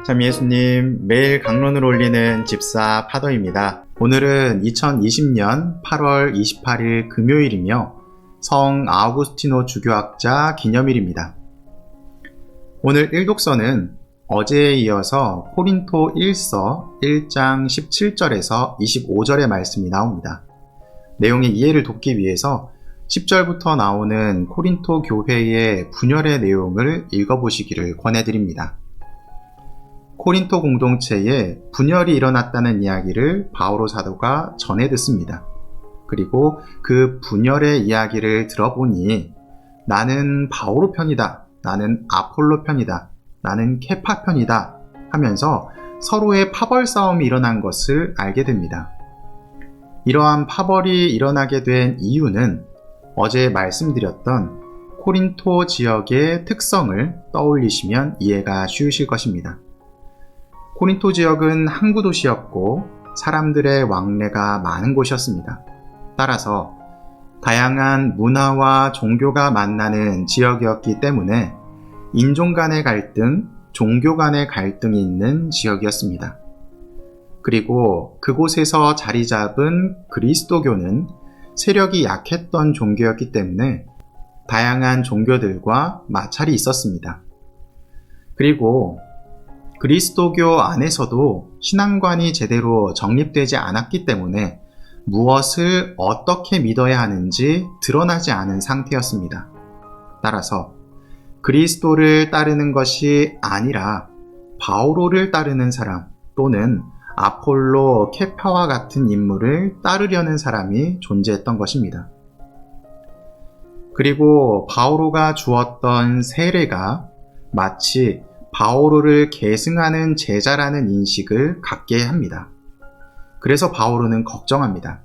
참 예수님, 매일 강론을 올리는 집사 파더입니다. 오늘은 2020년 8월 28일 금요일이며 성 아우구스티노 주교학자 기념일입니다. 오늘 일독서는 어제에 이어서 코린토 1서 1장 17절에서 25절의 말씀이 나옵니다. 내용의 이해를 돕기 위해서 10절부터 나오는 코린토 교회의 분열의 내용을 읽어보시기를 권해드립니다. 코린토 공동체에 분열이 일어났다는 이야기를 바오로 사도가 전해 듣습니다. 그리고 그 분열의 이야기를 들어보니 나는 바오로 편이다, 나는 아폴로 편이다, 나는 케파 편이다 하면서 서로의 파벌 싸움이 일어난 것을 알게 됩니다. 이러한 파벌이 일어나게 된 이유는 어제 말씀드렸던 코린토 지역의 특성을 떠올리시면 이해가 쉬우실 것입니다. 코린토 지역은 항구 도시였고 사람들의 왕래가 많은 곳이었습니다. 따라서 다양한 문화와 종교가 만나는 지역이었기 때문에 인종 간의 갈등, 종교 간의 갈등이 있는 지역이었습니다. 그리고 그곳에서 자리 잡은 그리스도교는 세력이 약했던 종교였기 때문에 다양한 종교들과 마찰이 있었습니다. 그리고 그리스도교 안에서도 신앙관이 제대로 정립되지 않았기 때문에 무엇을 어떻게 믿어야 하는지 드러나지 않은 상태였습니다. 따라서 그리스도를 따르는 것이 아니라 바오로를 따르는 사람 또는 아폴로, 케파와 같은 인물을 따르려는 사람이 존재했던 것입니다. 그리고 바오로가 주었던 세례가 마치 바오로를 계승하는 제자라는 인식을 갖게 합니다. 그래서 바오로는 걱정합니다.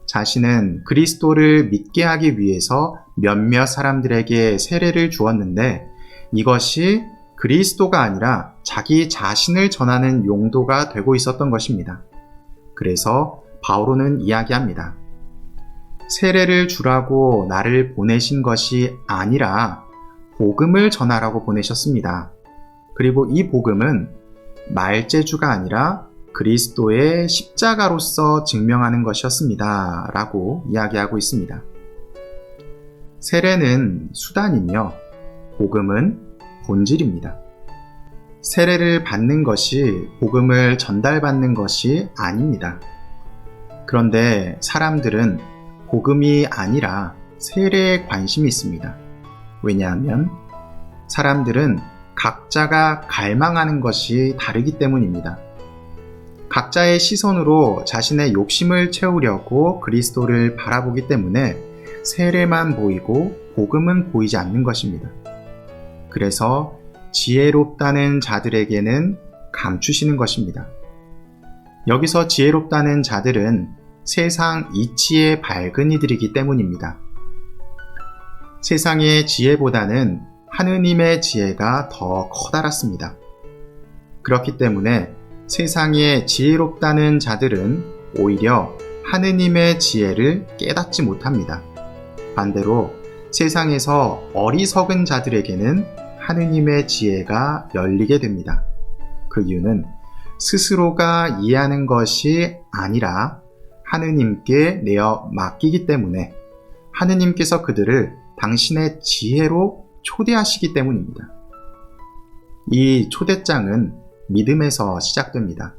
자신은 그리스도를 믿게 하기 위해서 몇몇 사람들에게 세례를 주었는데 이것이 그리스도가 아니라 자기 자신을 전하는 용도가 되고 있었던 것입니다. 그래서 바오로는 이야기합니다. 세례를 주라고 나를 보내신 것이 아니라 복음을 전하라고 보내셨습니다. 그리고 이 복음은 말재주가 아니라 그리스도의 십자가로서 증명하는 것이었습니다. 라고 이야기하고 있습니다. 세례는 수단이며 복음은 본질입니다. 세례를 받는 것이 복음을 전달받는 것이 아닙니다. 그런데 사람들은 복음이 아니라 세례에 관심이 있습니다. 왜냐하면 사람들은 각자가 갈망하는 것이 다르기 때문입니다. 각자의 시선으로 자신의 욕심을 채우려고 그리스도를 바라보기 때문에 세례만 보이고 복음은 보이지 않는 것입니다. 그래서 지혜롭다는 자들에게는 감추시는 것입니다. 여기서 지혜롭다는 자들은 세상 이치에 밝은 이들이기 때문입니다. 세상의 지혜보다는 하느님의 지혜가 더 커다랗습니다. 그렇기 때문에 세상에 지혜롭다는 자들은 오히려 하느님의 지혜를 깨닫지 못합니다. 반대로 세상에서 어리석은 자들에게는 하느님의 지혜가 열리게 됩니다. 그 이유는 스스로가 이해하는 것이 아니라 하느님께 내어 맡기기 때문에 하느님께서 그들을 당신의 지혜로 초대하시기 때문입니다. 이 초대장은 믿음에서 시작됩니다.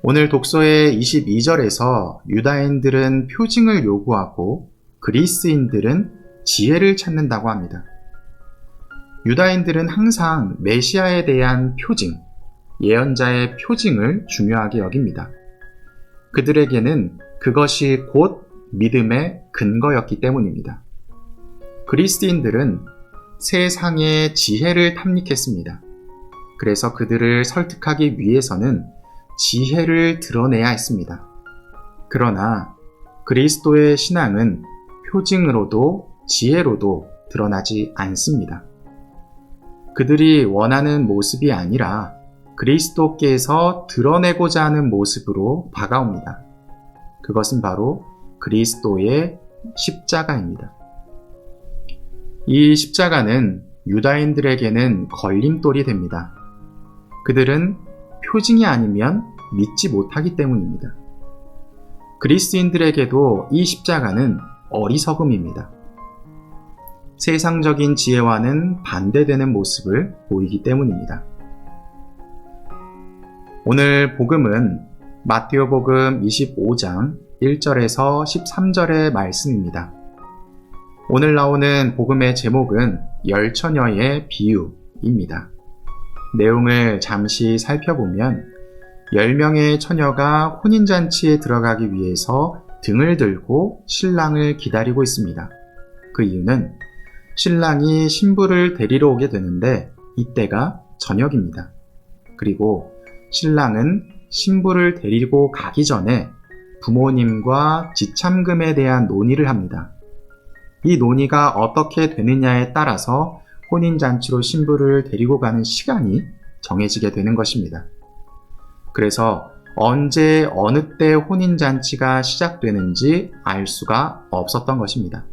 오늘 독서의 22절에서 유다인들은 표징을 요구하고 그리스인들은 지혜를 찾는다고 합니다. 유다인들은 항상 메시아에 대한 표징, 예언자의 표징을 중요하게 여깁니다. 그들에게는 그것이 곧 믿음의 근거였기 때문입니다. 그리스인들은 세상의 지혜를 탐닉했습니다. 그래서 그들을 설득하기 위해서는 지혜를 드러내야 했습니다. 그러나 그리스도의 신앙은 표징으로도 지혜로도 드러나지 않습니다. 그들이 원하는 모습이 아니라 그리스도께서 드러내고자 하는 모습으로 다가옵니다. 그것은 바로 그리스도의 십자가입니다. 이 십자가는 유다인들에게는 걸림돌이 됩니다. 그들은 표징이 아니면 믿지 못하기 때문입니다. 그리스인들에게도 이 십자가는 어리석음입니다. 세상적인 지혜와는 반대되는 모습을 보이기 때문입니다. 오늘 복음은 마태오복음 25장 1절에서 13절의 말씀입니다. 오늘 나오는 복음의 제목은 열처녀의 비유입니다. 내용을 잠시 살펴보면 10명의 처녀가 혼인잔치에 들어가기 위해서 등을 들고 신랑을 기다리고 있습니다. 그 이유는 신랑이 신부를 데리러 오게 되는데 이때가 저녁입니다. 그리고 신랑은 신부를 데리고 가기 전에 부모님과 지참금에 대한 논의를 합니다. 이 논의가 어떻게 되느냐에 따라서 혼인잔치로 신부를 데리고 가는 시간이 정해지게 되는 것입니다. 그래서 언제 어느 때 혼인잔치가 시작되는지 알 수가 없었던 것입니다.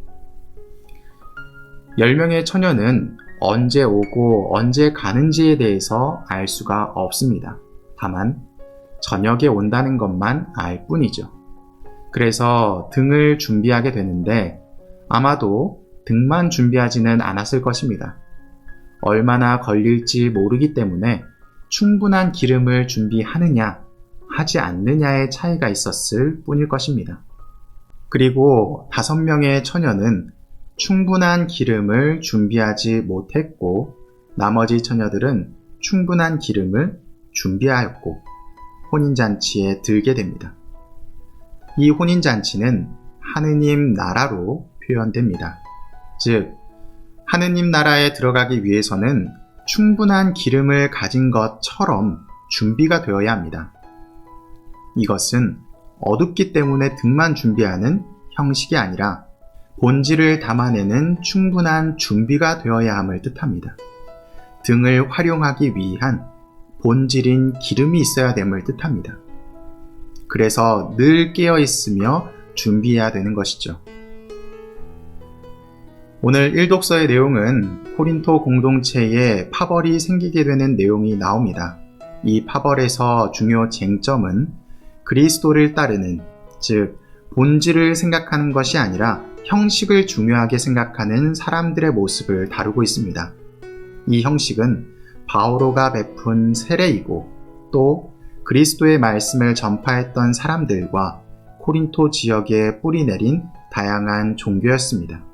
10명의 처녀는 언제 오고 언제 가는지에 대해서 알 수가 없습니다. 다만 저녁에 온다는 것만 알 뿐이죠. 그래서 등을 준비하게 되는데 아마도 등만 준비하지는 않았을 것입니다. 얼마나 걸릴지 모르기 때문에 충분한 기름을 준비하느냐, 하지 않느냐의 차이가 있었을 뿐일 것입니다. 그리고 5명의 처녀는 충분한 기름을 준비하지 못했고 나머지 처녀들은 충분한 기름을 준비하였고 혼인잔치에 들게 됩니다. 이 혼인잔치는 하느님 나라로 표현됩니다. 즉, 하느님 나라에 들어가기 위해서는 충분한 기름을 가진 것처럼 준비가 되어야 합니다. 이것은 어둡기 때문에 등만 준비하는 형식이 아니라 본질을 담아내는 충분한 준비가 되어야 함을 뜻합니다. 등을 활용하기 위한 본질인 기름이 있어야 됨을 뜻합니다. 그래서 늘 깨어 있으며 준비해야 되는 것이죠. 오늘 일독서의 내용은 코린토 공동체에 파벌이 생기게 되는 내용이 나옵니다. 이 파벌에서 중요 쟁점은 그리스도를 따르는, 즉 본질을 생각하는 것이 아니라 형식을 중요하게 생각하는 사람들의 모습을 다루고 있습니다. 이 형식은 바오로가 베푼 세례이고 또 그리스도의 말씀을 전파했던 사람들과 코린토 지역에 뿌리내린 다양한 종교였습니다.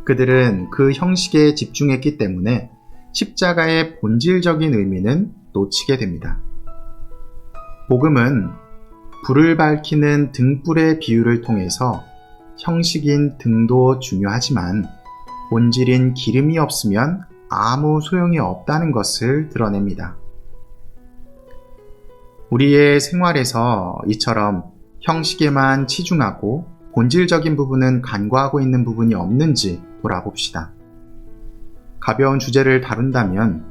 그들은 그 형식에 집중했기 때문에 십자가의 본질적인 의미는 놓치게 됩니다. 복음은 불을 밝히는 등불의 비유를 통해서 형식인 등도 중요하지만 본질인 기름이 없으면 아무 소용이 없다는 것을 드러냅니다. 우리의 생활에서 이처럼 형식에만 치중하고 본질적인 부분은 간과하고 있는 부분이 없는지 돌아봅시다. 가벼운 주제를 다룬다면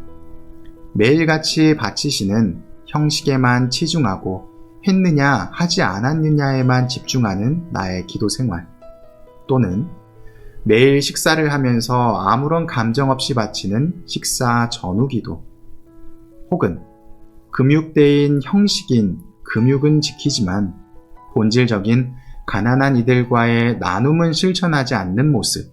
매일같이 바치시는 형식에만 치중하고 했느냐 하지 않았느냐에만 집중하는 나의 기도 생활, 또는 매일 식사를 하면서 아무런 감정 없이 바치는 식사 전후 기도, 혹은 금육대인 형식인 금육은 지키지만 본질적인 가난한 이들과의 나눔은 실천하지 않는 모습.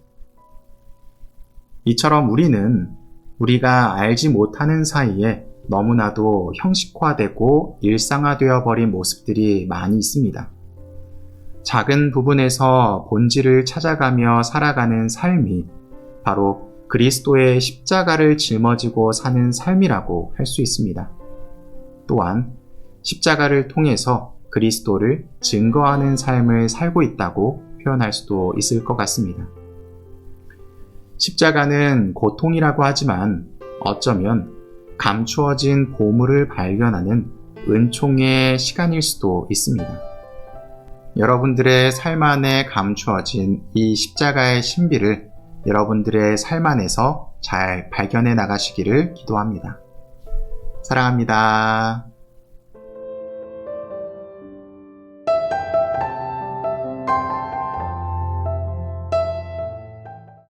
이처럼 우리는 우리가 알지 못하는 사이에 너무나도 형식화되고 일상화되어 버린 모습들이 많이 있습니다. 작은 부분에서 본질을 찾아가며 살아가는 삶이 바로 그리스도의 십자가를 짊어지고 사는 삶이라고 할 수 있습니다. 또한 십자가를 통해서 그리스도를 증거하는 삶을 살고 있다고 표현할 수도 있을 것 같습니다. 십자가는 고통이라고 하지만 어쩌면 감추어진 보물을 발견하는 은총의 시간일 수도 있습니다. 여러분들의 삶 안에 감추어진 이 십자가의 신비를 여러분들의 삶 안에서 잘 발견해 나가시기를 기도합니다. 사랑합니다.